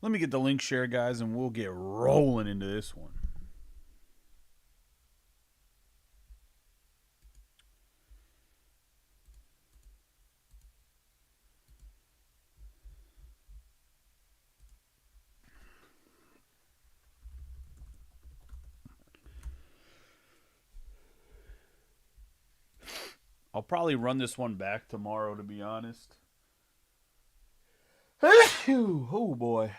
Let me get the link share, guys, and we'll get rolling into this one. I'll probably run this one back tomorrow, to be honest. Oh boy.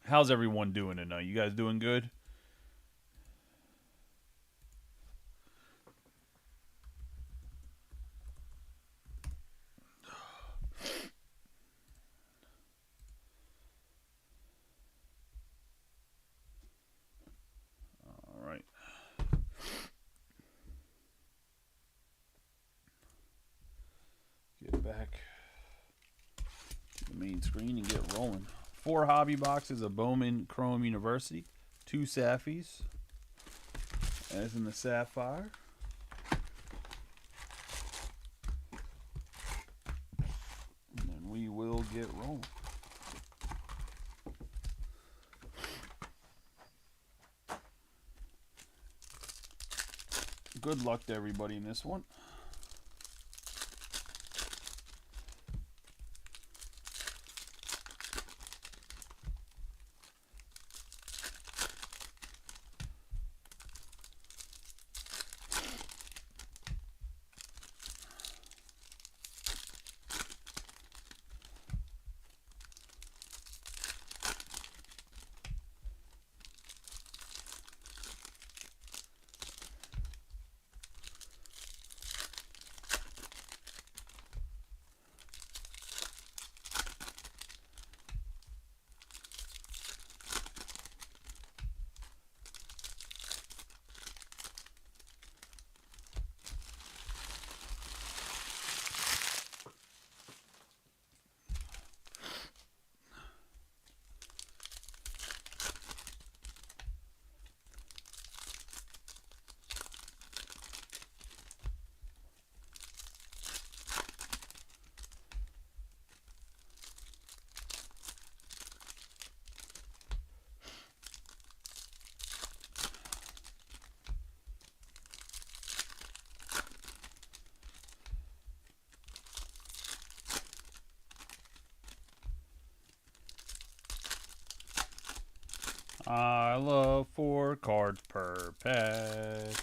How's everyone doing tonight? You guys doing good? All right. Get back to the main screen and get rolling. 4 hobby boxes of Bowman Chrome University. 2 Sapphires, as in the Sapphire. And then we will get rolling. Good luck to everybody in this one. I love 4 cards per pack.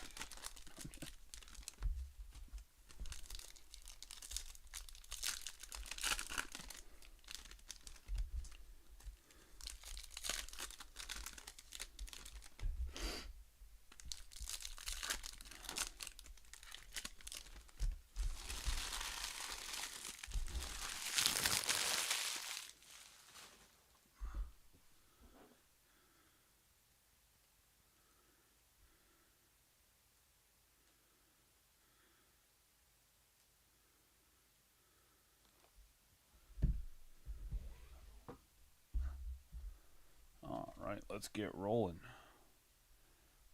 All right, let's get rolling.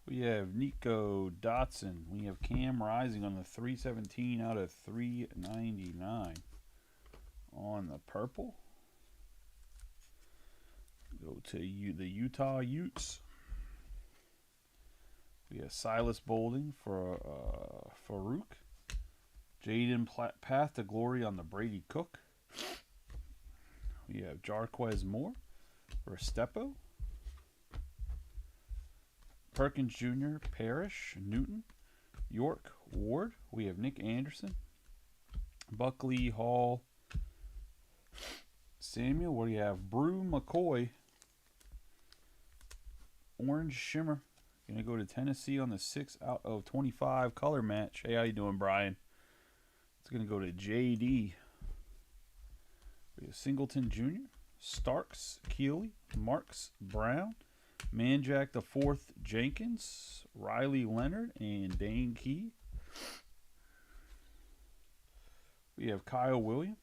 We have Nico Dotson. We have Cam Rising on the 317 out of 399 on the purple. Go to the Utah Utes. We have Silas Bolding for Farouk. Jaden Path to Glory on the Brady Cook. We have Jarquez Moore for Stepo. Perkins Jr., Parrish, Newton, York, Ward. We have Nick Anderson, Buckley, Hall, Samuel. What do you have? Brew, McCoy, Orange Shimmer. Going to go to Tennessee on the 6 out of 25 color match. Hey, how you doing, Brian? It's going to go to JD. We have Singleton Jr., Starks Keeley, Marks Brown, Manjack the Fourth Jenkins, Riley Leonard, and Dane Key. We have Kyle Williams,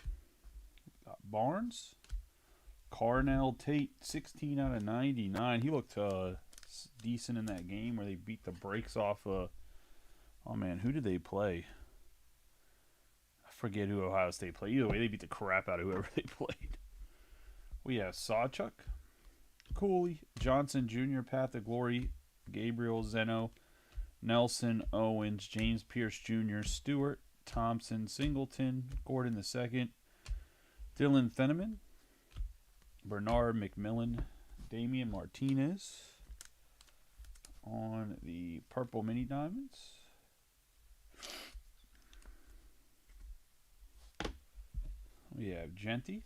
Barnes, Carnell Tate, 16 out of 99. He looked decent in that game where they beat the brakes off. Oh man, who did they play? I forget who Ohio State played. Either way, they beat the crap out of whoever they played. We have Sawchuk, Cooley, Johnson Jr., Path of Glory, Gabriel Zeno, Nelson Owens, James Pierce Jr., Stewart, Thompson, Singleton, Gordon II, Dylan Theneman, Bernard McMillan, Damian Martinez on the purple mini diamonds. We have Genty,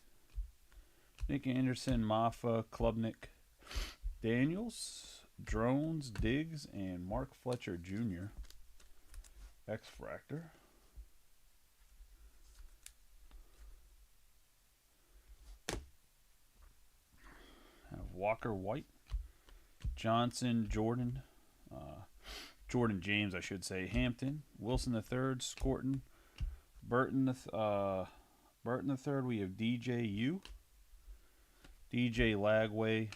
Nick Anderson, Maffa, Klubnik, Daniels, Drones, Diggs, and Mark Fletcher Jr. X-Fractor. Walker White, Johnson, Jordan James, I should say, Hampton, Wilson III, Scorton, Burton III. We have DJU, DJ Lagway,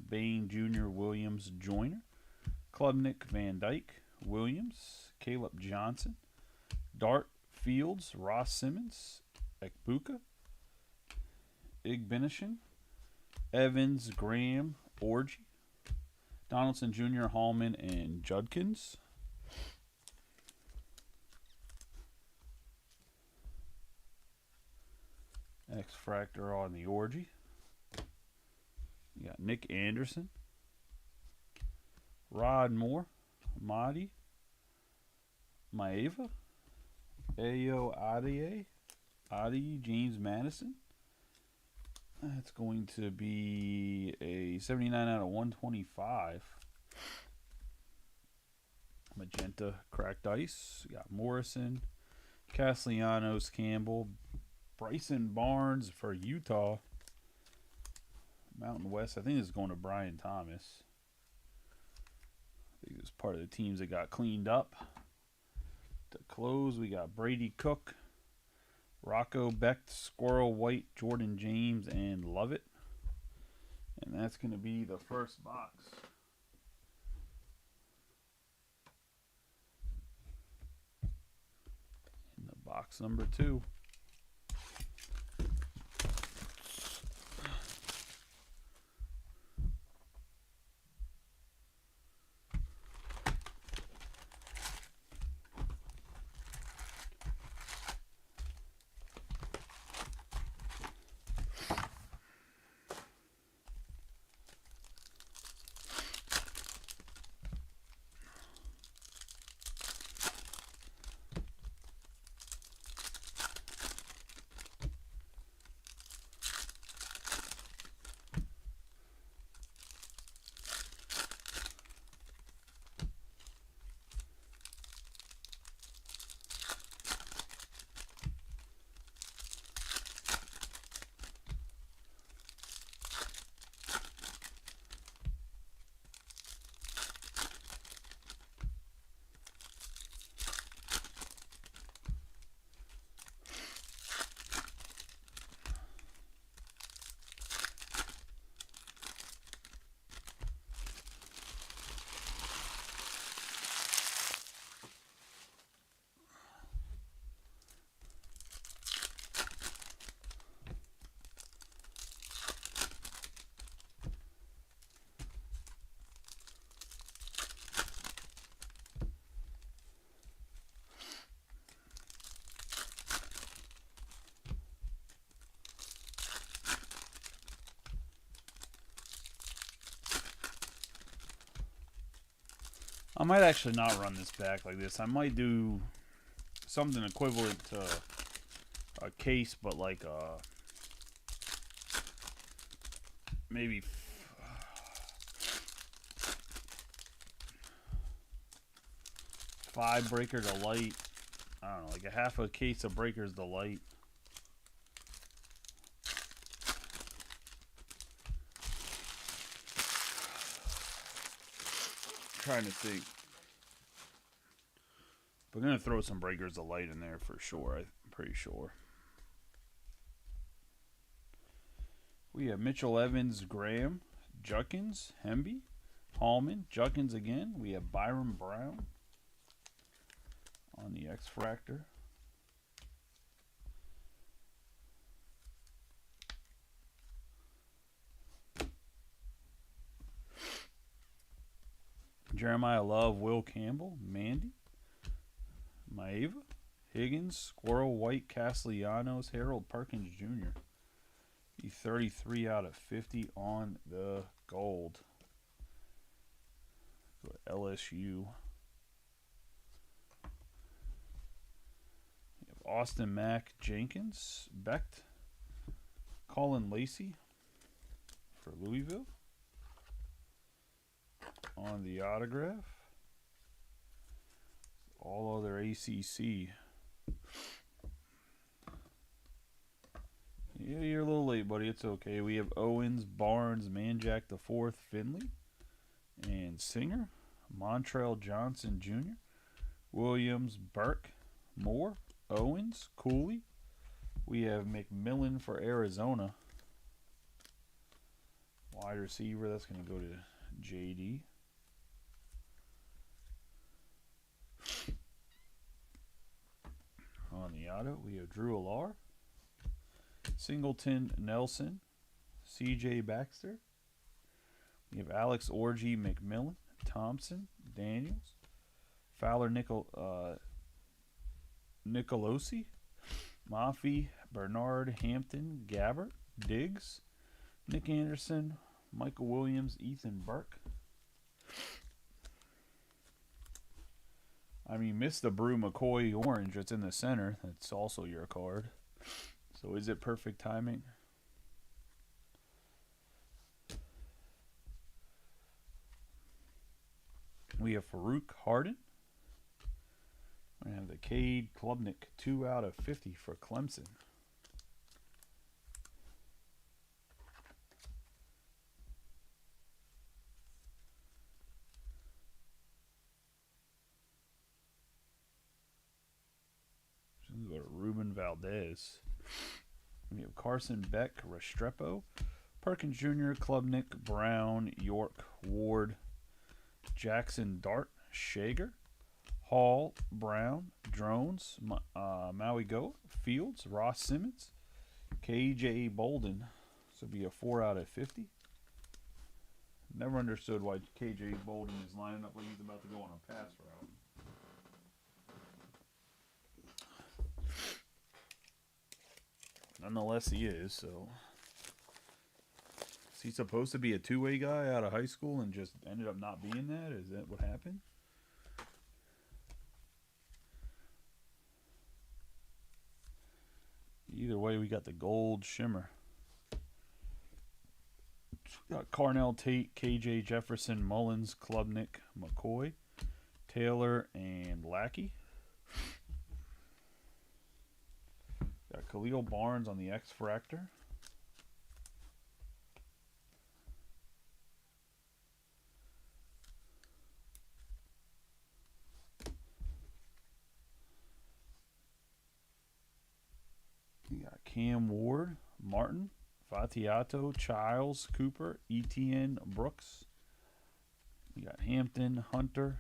Bain Jr., Williams, Joyner, Klubnik, Van Dyke, Williams, Caleb Johnson, Dart, Fields, Ross Simmons, Ekbuka, Igbenishin, Evans, Graham, Orgy, Donaldson Jr., Hallman, and Judkins. X-Fractor on the Orgy. You got Nick Anderson, Rod Moore, Mahdi, Maeva, Ayo Adi, James Madison. That's going to be a 79 out of 125. Magenta cracked ice. We got Morrison, Castellanos, Campbell, Bryson Barnes for Utah. Mountain West. I think this is going to Brian Thomas. I think this is part of the teams that got cleaned up. To close, we got Brady Cook, Rocco Becht, Squirrel White, Jordan James, and Lovett. And that's going to be the first box. In the box number 2. I might actually not run this back like this. I might do something equivalent to a case, but like maybe 5 breaker to light. I don't know, like a half a case of breakers to light. trying to think. We're going to throw some Breakers of Light in there for sure. I'm pretty sure. We have Mitchell Evans, Graham, Judkins, Hemby, Hallman, Judkins again. We have Byron Brown on the X-Fractor. Jeremiah Love, Will Campbell, Mandy, Maeva, Higgins, Squirrel, White, Castellanos, Harold Perkins Jr. Be 33 out of 50 on the gold. LSU. You have Austin Mack, Jenkins, Becht, Colin Lacey for Louisville. On the autograph. All other ACC. Yeah, you're a little late, buddy. It's okay. We have Owens, Barnes, Manjack the Fourth, Finley, and Singer, Montrell Johnson Jr., Williams, Burke, Moore, Owens, Cooley. We have McMillan for Arizona. Wide receiver. That's going to go to JD. On the auto, we have Drew Allar, Singleton, Nelson, CJ Baxter. We have Alex Orgy, McMillan, Thompson, Daniels, Fowler, Nicolosi, Maffey, Bernard, Hampton, Gabbert, Diggs, Nick Anderson, Michael Williams, Ethan Burke. I mean, Mr. Brew McCoy orange. It's in the center. That's also your card. So is it perfect timing? We have Farouk Harden. We have the Cade Klubnik 2 out of 50 for Clemson. Go to Ruben Valdez. We have Carson Beck, Restrepo, Perkins Jr., Klubnik, Brown, York, Ward, Jackson Dart, Shager, Hall, Brown, Drones, Maui Go, Fields, Ross Simmons, KJ Bolden. This would be a 4 out of 50. Never understood why KJ Bolden is lining up like he's about to go on a pass route. Nonetheless, he is, so. Is he supposed to be a two-way guy out of high school and just ended up not being that? Is that what happened? Either way, we got the gold shimmer. We got Carnell Tate, KJ Jefferson, Mullins, Klubnik, McCoy, Taylor, and Lackey. Got Khalil Barnes on the X-Fractor. You got Cam Ward, Martin, Fatiato, Childs, Cooper, Etienne, Brooks. You got Hampton, Hunter,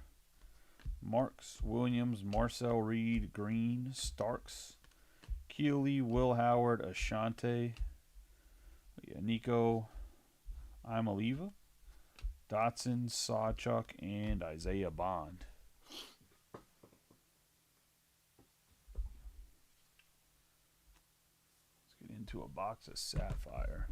Marks, Williams, Marcel Reed, Green, Starks, Keeley, Will Howard, Ashante, Nico Imaliva, Dotson, Sawchuk, and Isaiah Bond. Let's get into a box of Sapphire.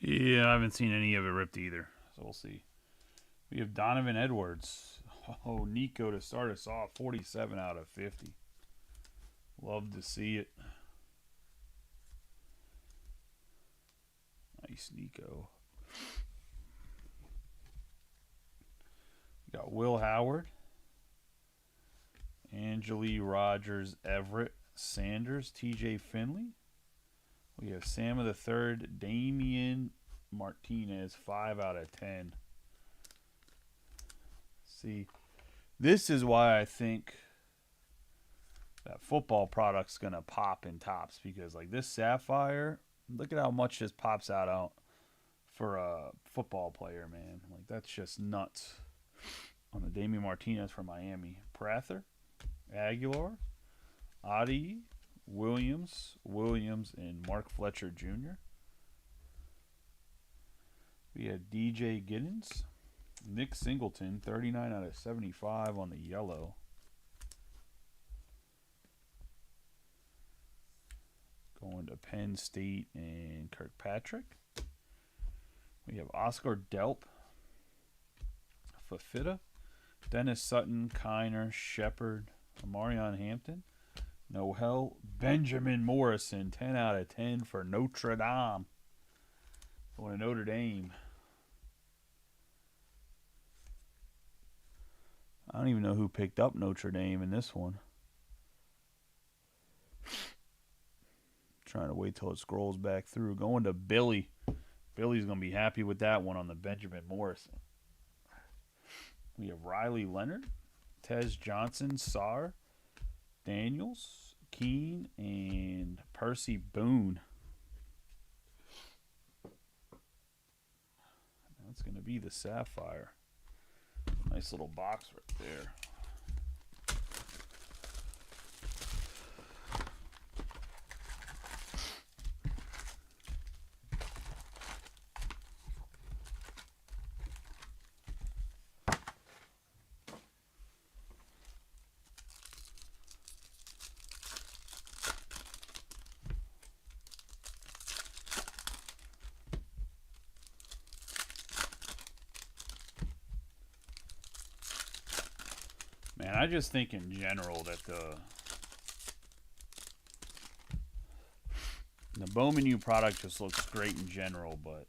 Yeah, I haven't seen any of it ripped either, so we'll see. We have Donovan Edwards. Oh, Nico to start us off, 47 out of 50. Love to see it. Nice, Nico. We got Will Howard, Angeli Rogers, Everett, Sanders, TJ Finley. We have Sam of the Third, Damian Martinez, 5 out of 10. See, this is why I think that football product's going to pop in tops, because like this Sapphire, look at how much this pops out for a football player, man. Like that's just nuts. On the Damian Martinez from Miami. Prather, Aguilar, Adi, Williams, and Mark Fletcher Jr. We had DJ Giddens, Nick Singleton, 39 out of 75 on the yellow. Going to Penn State and Kirkpatrick. We have Oscar Delp, Fafita, Dennis Sutton, Kiner, Shepard, Amarion Hampton, Noel, Benjamin Morrison, 10 out of 10 for Notre Dame. Going to Notre Dame. I don't even know who picked up Notre Dame in this one. Trying to wait till it scrolls back through. Going to Billy. Billy's going to be happy with that one on the Benjamin Morrison. We have Riley Leonard, Tez Johnson, Sarr, Daniels, Keene, and Percy Boone. That's going to be the Sapphire. Nice little box right there. Man, I just think in general that the Bowman U product just looks great in general, but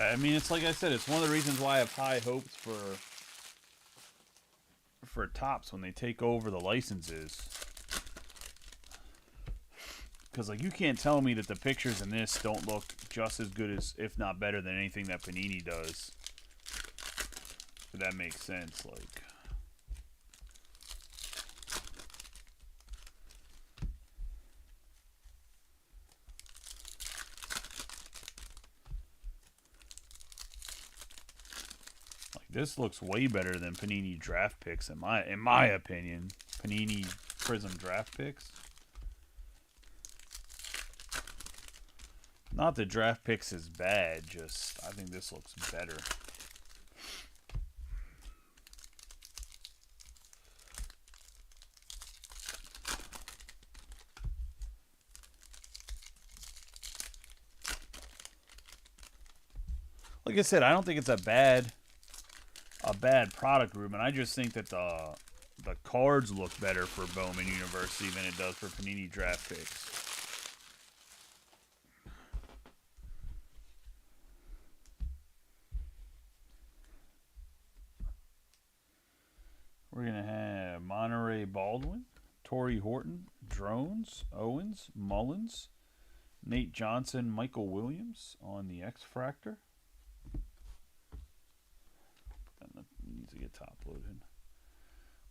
I mean, it's like I said, it's one of the reasons why I have high hopes for Topps when they take over the licenses. Because like you can't tell me that the pictures in this don't look just as good as, if not better than anything that Panini does. If that makes sense, like. This looks way better than Panini draft picks in my opinion. Panini Prism draft picks. Not that draft picks is bad, just I think this looks better. Like I said, I don't think it's a bad product, Ruben. I just think that the cards look better for Bowman University than it does for Panini draft picks. We're going to have Monterey Baldwin, Torrey Horton, Drones, Owens, Mullins, Nate Johnson, Michael Williams on the X-Fractor. Needs to get top loaded.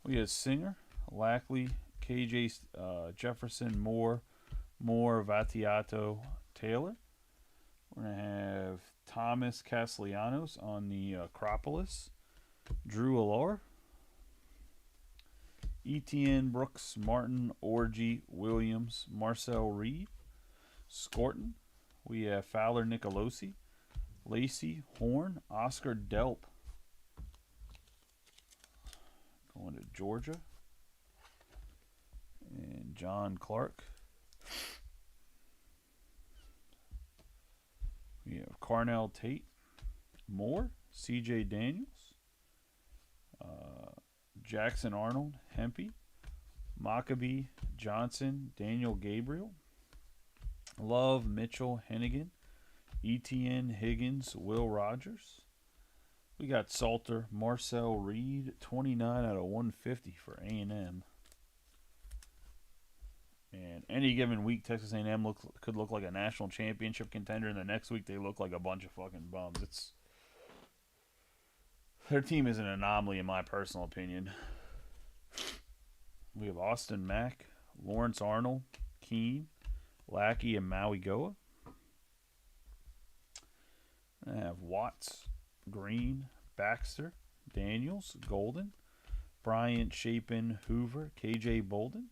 We have Singer, Lackley, KJ Jefferson, Moore, Vattiato, Taylor. We're going to have Thomas Castellanos on the Acropolis. Drew Allure. Etienne, Brooks, Martin, Orgy, Williams, Marcel Reed, Scorton. We have Fowler, Nicolosi, Lacey, Horn, Oscar Delp. Going to Georgia. And John Clark. We have Carnell Tate, Moore, C.J. Daniels, Jackson Arnold, Hempy, Maccabee, Johnson, Daniel Gabriel, Love, Mitchell, Hennigan, Etienne, Higgins, Will Rogers. We got Salter, Marcel Reed, 29 out of 150 for A&M. And any given week, Texas A&M could look like a national championship contender, and the next week they look like a bunch of fucking bums. Their team is an anomaly, in my personal opinion. We have Austin Mack, Lawrence Arnold, Keene, Lackey, and Maui Goa. I have Watts, Green, Baxter, Daniels, Golden, Bryant, Chapin, Hoover, KJ Bolden,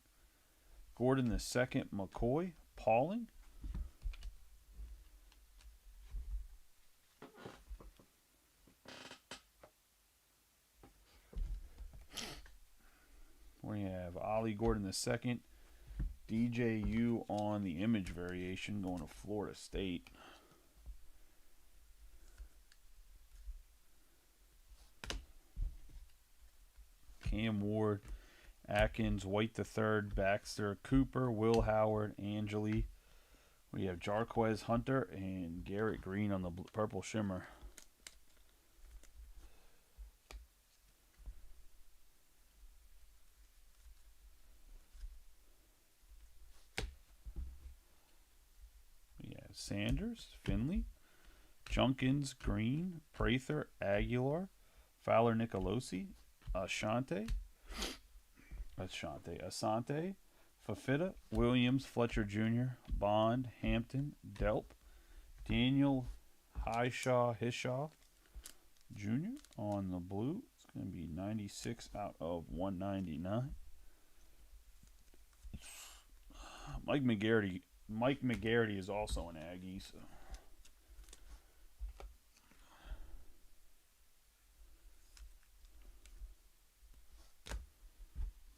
Gordon II, McCoy, Pauling. We have Ollie Gordon II, DJU on the image variation going to Florida State. Cam Ward, Atkins, White III, Baxter, Cooper, Will Howard, Angeli. We have Jarquez Hunter and Garrett Green on the purple shimmer. We have Sanders, Finley, Junkins, Green, Prather, Aguilar, Fowler, Nicolosi, Asante, Fafita, Williams, Fletcher Jr., Bond, Hampton, Delp, Daniel Hishaw Jr. on the blue. It's going to be 96 out of 199. Mike McGarity is also an Aggie, so.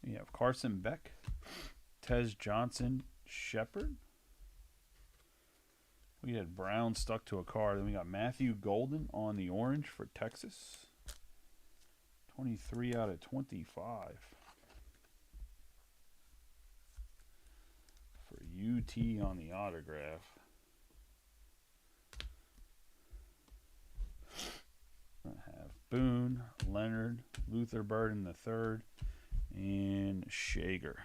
We have Carson Beck, Tez Johnson, Shepard. We had Brown stuck to a card. Then we got Matthew Golden on the orange for Texas. 23 out of 25. For UT on the autograph. I have Boone, Leonard, Luther Burden III, and Shager.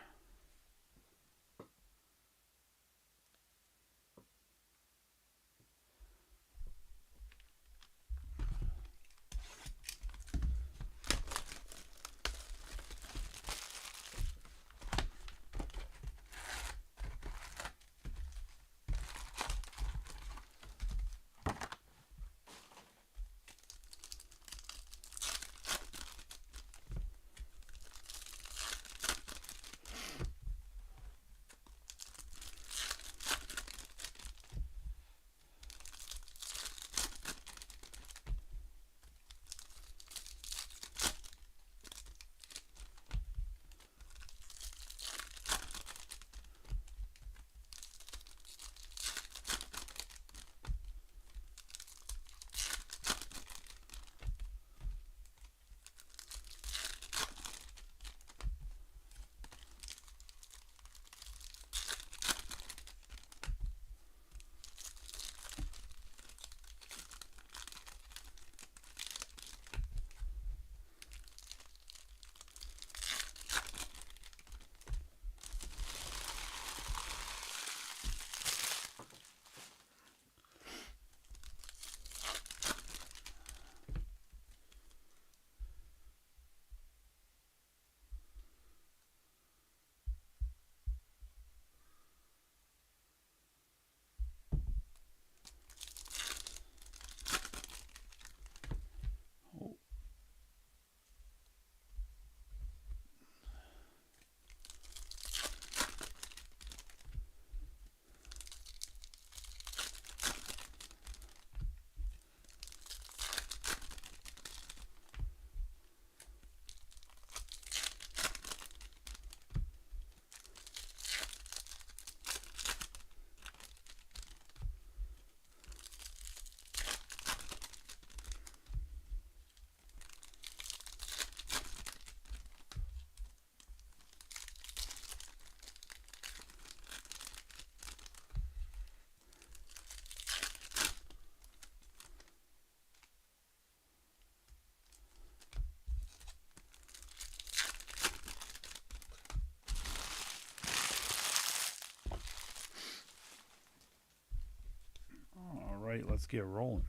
let's get rolling.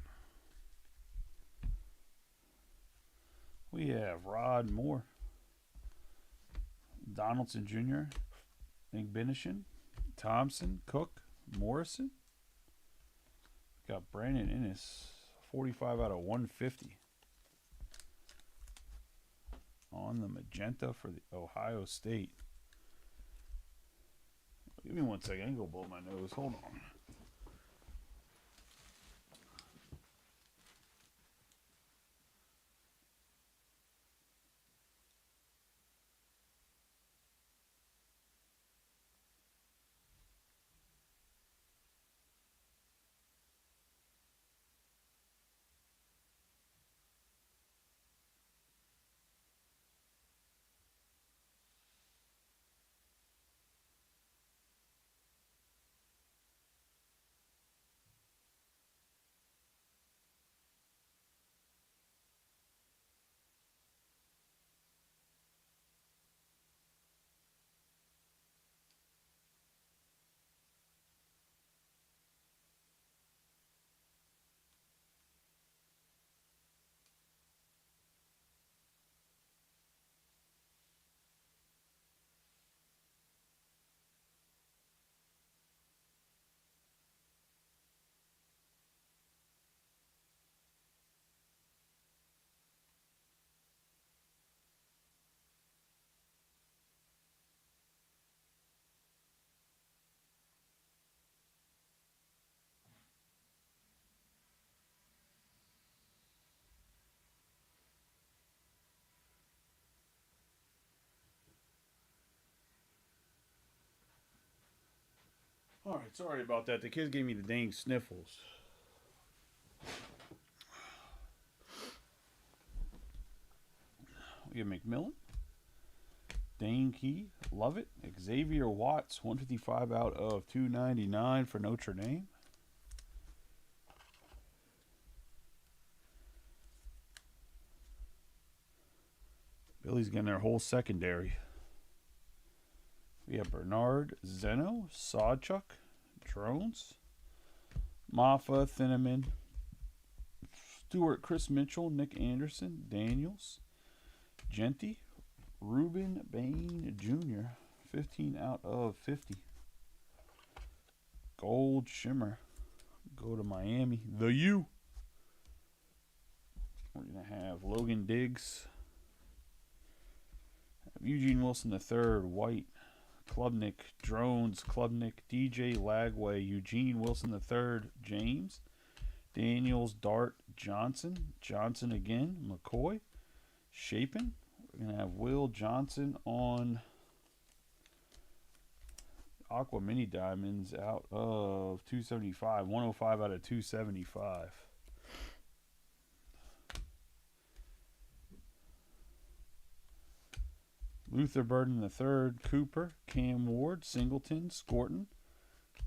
We have Rod Moore, Donaldson Jr., Igbinishin, Thompson, Cook, Morrison. Got Brandon Innes, 45 out of 150. On the magenta for the Ohio State. Give me 1 second. I can go blow my nose. Hold on. Alright, sorry about that. The kids gave me the dang sniffles. We have McMillan, Dane Key, love it. Xavier Watts, 155 out of 299 for Notre Dame. Billy's getting their whole secondary. We have Bernard, Zeno, Sawchuk, Drones, Maffa, Thinneman, Stewart, Chris Mitchell, Nick Anderson, Daniels, Genty, Ruben Bain Jr., 15 out of 50. Gold Shimmer. Go to Miami. The U. We're going to have Logan Diggs. Eugene Wilson III, White. Klubnik, Drones, Klubnik, DJ Lagway, Eugene Wilson III, James, Daniels, Dart, Johnson, Johnson again, McCoy, Shapin. We're going to have Will Johnson on Aqua Mini Diamonds out of 275, 105 out of 275. Luther Burden III, Cooper, Cam Ward, Singleton, Scorton,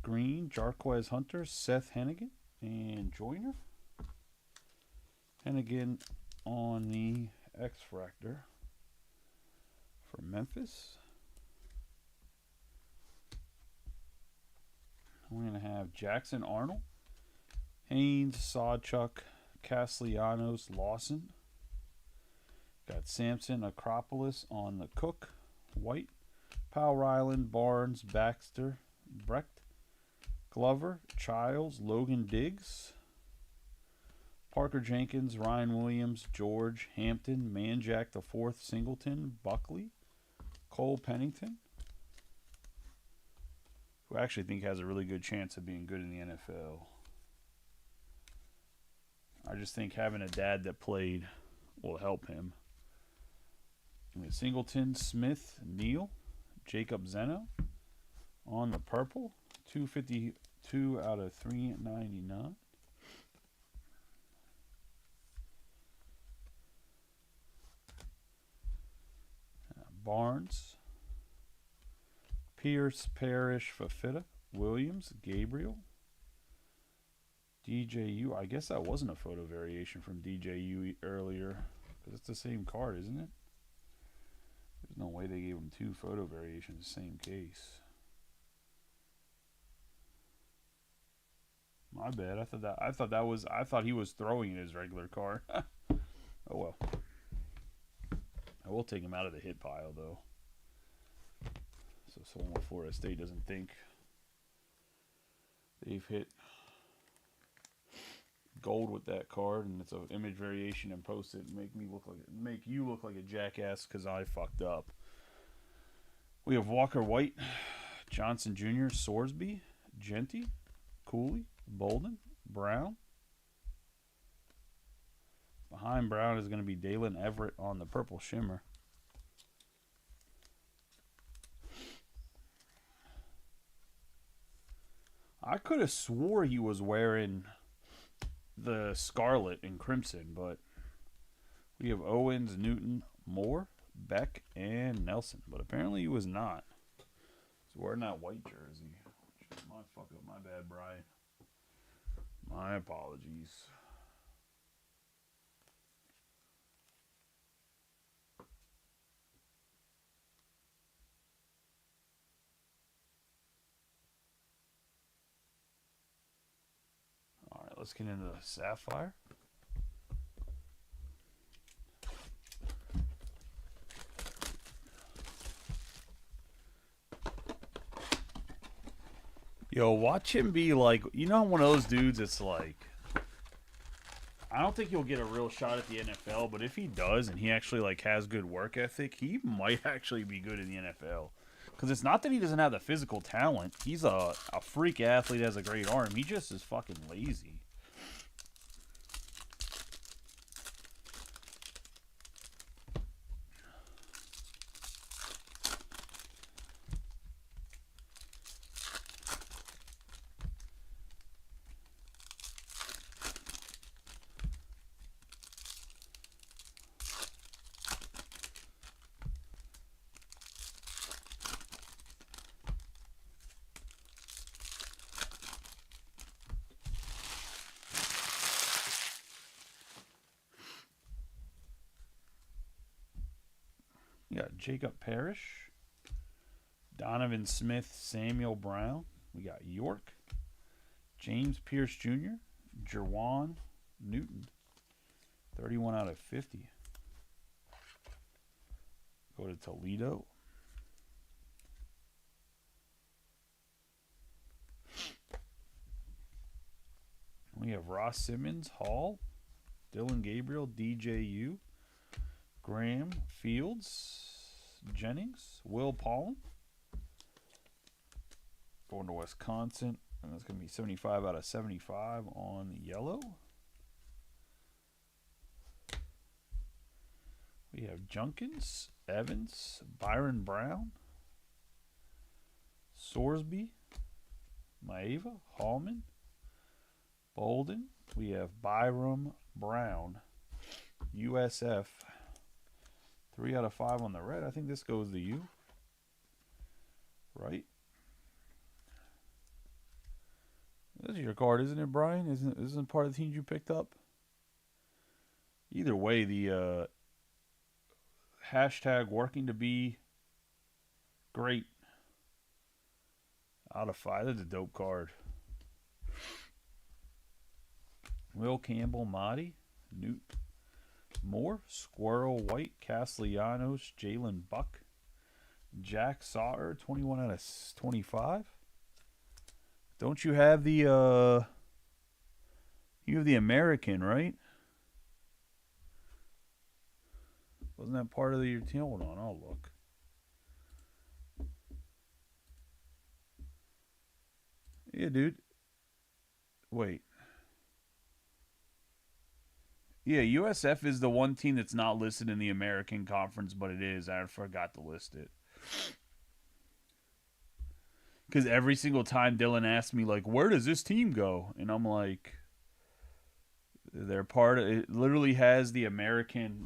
Green, Jarquez Hunter, Seth Hennigan, and Joyner. Hennigan on the X-Fractor for Memphis. We're going to have Jackson Arnold, Haynes, Sawchuk, Castellanos, Lawson. Got Sampson, Acropolis on the Cook, White, Powell Ryland, Barnes, Baxter, Brecht, Glover, Childs, Logan Diggs, Parker Jenkins, Ryan Williams, George, Hampton, Manjack IV, Singleton, Buckley, Cole Pennington, who I actually think has a really good chance of being good in the NFL. I just think having a dad that played will help him. We have Singleton, Smith, Neal, Jacob Zeno on the purple, 252 out of 399. Barnes, Pierce, Parrish, Fafita, Williams, Gabriel, DJU. I guess that wasn't a photo variation from DJU earlier because it's the same card, isn't it? There's no way they gave him two photo variations, same case. My bad. I thought he was throwing in his regular card. Oh well. I will take him out of the hit pile though. So someone with Florida State doesn't think they've hit gold with that card, and it's an image variation, and post it and make you look like a jackass because I fucked up. We have Walker White, Johnson Jr., Sorsby, Genty, Cooley, Bolden, Brown. Behind Brown is going to be Dalen Everett on the purple shimmer. I could have swore he was wearing the scarlet and crimson, but we have Owens, Newton, Moore, Beck, and Nelson. But apparently he was not. He's wearing that white jersey. My fuck up. My bad, Brian. My apologies. All right, let's get into the Sapphire. Yo, watch him be like, you know, one of those dudes. It's like, I don't think he'll get a real shot at the NFL, but if he does and he actually like has good work ethic, he might actually be good in the NFL. Because it's not that he doesn't have the physical talent. He's a freak athlete, has a great arm. He just is fucking lazy. We got Jacob Parrish, Donovan Smith, Samuel Brown. We got York, James Pierce Jr., Jerwan Newton, 31 out of 50. Go to Toledo. We have Ross Simmons, Hall, Dylan Gabriel, DJU, Graham, Fields, Jennings, Will Pollen. Going to Wisconsin, and that's going to be 75 out of 75 on yellow. We have Junkins, Evans, Byron Brown, Sorsby, Maeva, Hallman, Bolden. We have Byram Brown, USF. 3 out of 5 on the red. I think this goes to you. Right? This is your card, isn't it, Brian? Isn't part of the teams you picked up? Either way, the hashtag working to be great. Out of 5. That's a dope card. Will Campbell, Mahdi, Newt, Moore, Squirrel, White, Castellanos, Jalen Buck, Jack Sauter, 21 out of 25. Don't you have the you have the American, right? Wasn't that part of your team? Hold on, I'll look. Yeah, dude. Wait. Yeah, USF is the one team that's not listed in the American Conference, but it is. I forgot to list it. Because every single time Dylan asks me, like, where does this team go? And I'm like, they're part of it. Literally has the American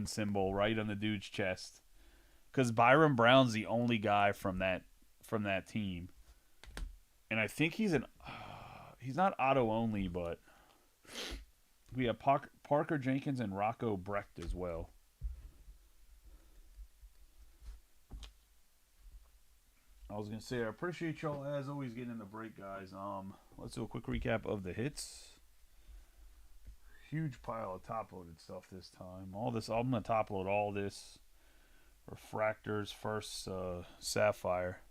symbol right on the dude's chest. Because Byron Brown's the only guy from that team. And I think he's not auto only, but we have Parker Jenkins and Rocco Brecht as well. I was gonna say I appreciate y'all as always getting in the break, guys. Let's do a quick recap of the hits. Huge pile of top loaded stuff this time. All this, I'm gonna top load all this. Refractors first, Sapphire.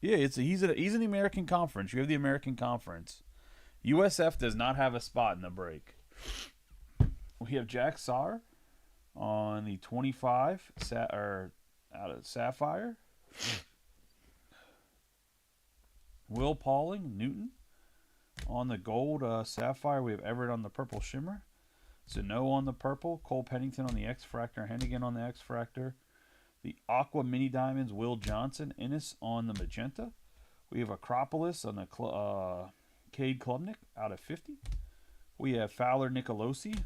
Yeah, he's in the American Conference. You have the American Conference. USF does not have a spot in the break. We have Jack Saar on the 25 out of Sapphire. Will Pauling, Newton. On the gold Sapphire, we have Everett on the purple Shimmer. Zeno on the purple. Cole Pennington on the X-Fractor. Hennigan on the X-Fractor. The Aqua Mini Diamonds, Will Johnson. Innes on the magenta. We have Acropolis on the Cade Klubnik out of 50. We have Fowler Nicolosi.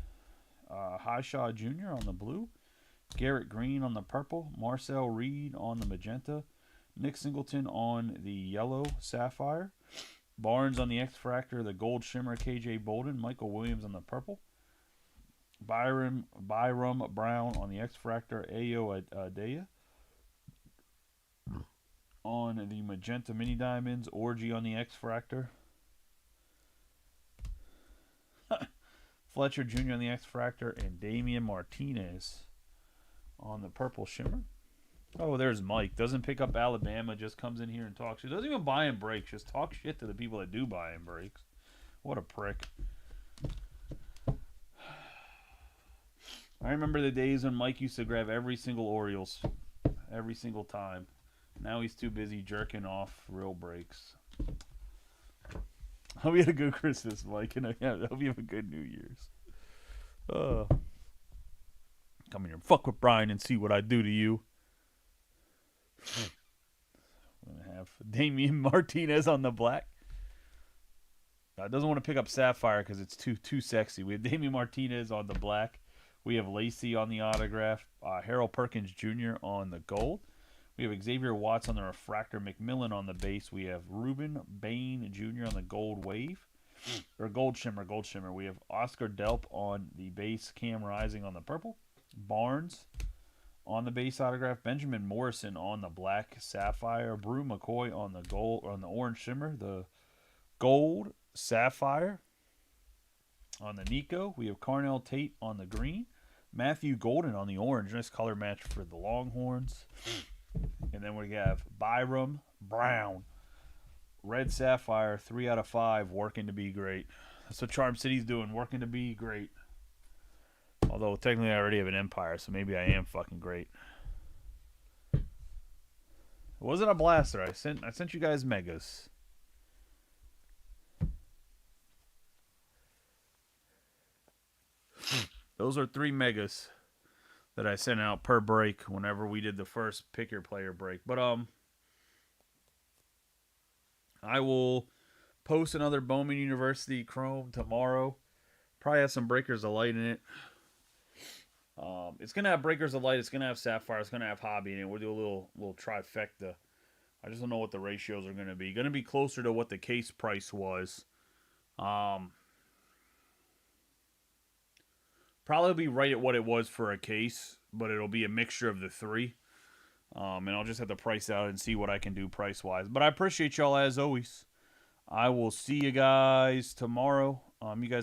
Highshaw Jr. on the blue. Garrett Green on the purple. Marcel Reed on the magenta. Nick Singleton on the yellow Sapphire. Barnes on the X-Fractor, the gold Shimmer, KJ Bolden. Michael Williams on the purple. Byram Brown on the X-Fractor, Ayo Adea. On the magenta Mini Diamonds, Orgy on the X-Fractor. Fletcher Jr. on the X-Fractor, and Damian Martinez on the purple Shimmer. Oh, there's Mike. Doesn't pick up Alabama, just comes in here and talks. He doesn't even buy in breaks, just talk shit to the people that do buy in breaks. What a prick. I remember the days when Mike used to grab every single Orioles, every single time. Now he's too busy jerking off real breaks. Hope you had a good Christmas, Mike, and I hope you have a good New Year's. Come here and fuck with Brian and see what I do to you. I'm going to have Damian Martinez on the black. Doesn't want to pick up Sapphire because it's too sexy. We have Damian Martinez on the black. We have Lacey on the autograph. Harold Perkins Jr. on the gold. We have Xavier Watts on the refractor. McMillan on the base. We have Ruben Bain Jr. on the gold wave. Or gold shimmer. We have Oscar Delp on the base. Cam Rising on the purple. Barnes on the base autograph. Benjamin Morrison on the black Sapphire. Brew McCoy on the gold, on the orange shimmer. The gold Sapphire. On the Nico, we have Carnell Tate on the green. Matthew Golden on the orange. Nice color match for the Longhorns. And then we have Byram Brown. Red Sapphire, 3 out of 5, working to be great. That's what Charm City's doing, working to be great. Although, technically, I already have an Empire, so maybe I am fucking great. It wasn't a blaster. I sent you guys megas. Those are 3 megas that I sent out per break whenever we did the first pick your player break. But I will post another Bowman University Chrome tomorrow. Probably have some Breakers of Light in it. It's gonna have Breakers of Light. It's gonna have Sapphire. It's gonna have Hobby in it. We'll do a little trifecta. I just don't know what the ratios are gonna be. Gonna be closer to what the case price was. Probably be right at what it was for a case, but it'll be a mixture of the 3. And I'll just have to price out and see what I can do price-wise. But I appreciate y'all as always. I will see you guys tomorrow. You guys